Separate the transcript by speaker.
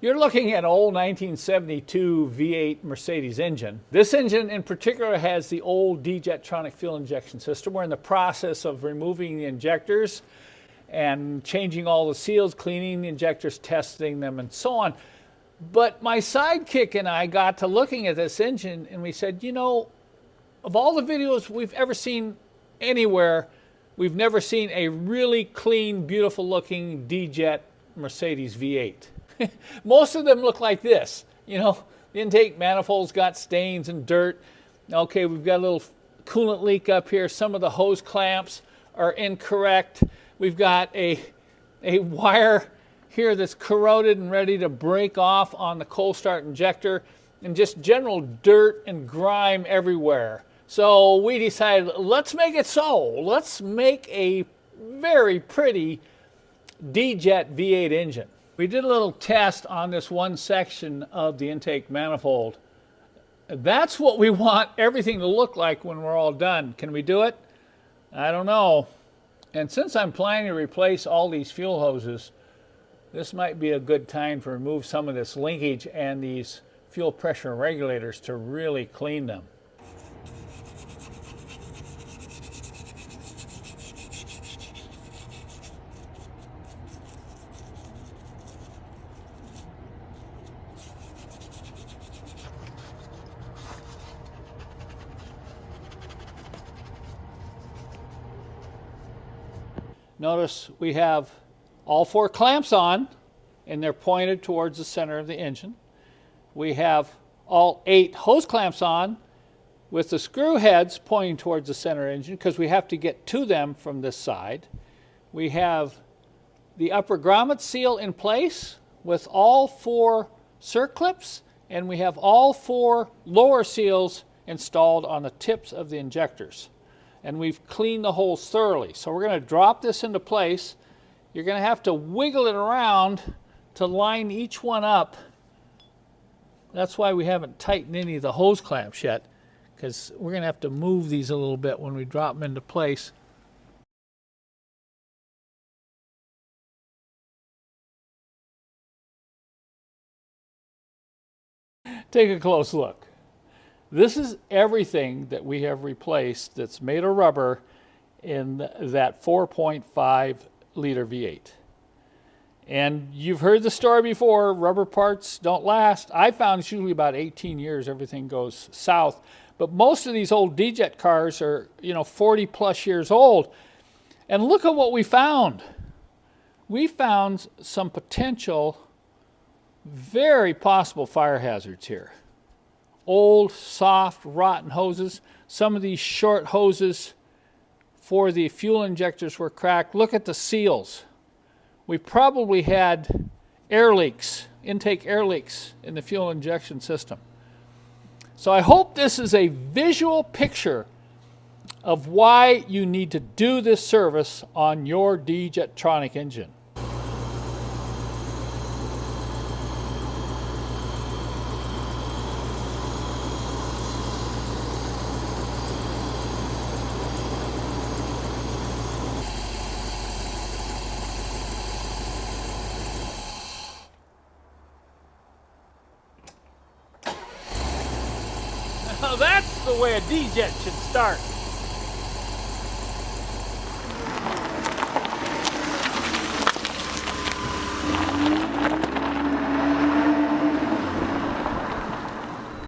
Speaker 1: You're looking at an old 1972 V8 Mercedes engine. This engine in particular has the old D-Jetronic fuel injection system. We're in the process of removing the injectors and changing all the seals, cleaning the injectors, testing them, and so on. But my sidekick and I got to looking at this engine and we said, you know, of all the videos we've ever seen anywhere, we've never seen a really clean, beautiful looking D-Jet Mercedes V8. Most of them look like this. You know, the intake manifold's got stains and dirt. Okay, we've got a little coolant leak up here. Some of the hose clamps are incorrect. We've got a wire here that's corroded and ready to break off on the cold start injector, and just general dirt and grime everywhere. So we decided, let's make it so. Let's make a very pretty D-Jet V8 engine. We did a little test on this one section of the intake manifold. That's what we want everything to look like when we're all done. Can we do it? I don't know. And since I'm planning to replace all these fuel hoses, this might be a good time to remove some of this linkage and these fuel pressure regulators to really clean them. Notice we have all 4 clamps on, and they're pointed towards the center of the engine. We have all 8 hose clamps on with the screw heads pointing towards the center engine because we have to get to them from this side. We have the upper grommet seal in place with all 4 circlips, and we have all 4 lower seals installed on the tips of the injectors. And we've cleaned the holes thoroughly. So we're going to drop this into place. You're going to have to wiggle it around to line each one up. That's why we haven't tightened any of the hose clamps yet, because we're going to have to move these a little bit when we drop them into place. Take a close look. This is everything that we have replaced that's made of rubber in that 4.5 liter V8. And you've heard the story before, rubber parts don't last. I found it's usually about 18 years everything goes south. But most of these old D-Jet cars are, 40 plus years old. And look at what we found. We found some potential, very possible fire hazards here. Old, soft, rotten hoses. Some of these short hoses for the fuel injectors were cracked. Look at the seals. We probably had air leaks, intake air leaks in the fuel injection system. So I hope this is a visual picture of why you need to do this service on your D-Jetronic engine. Now that's the way a D-Jet should start.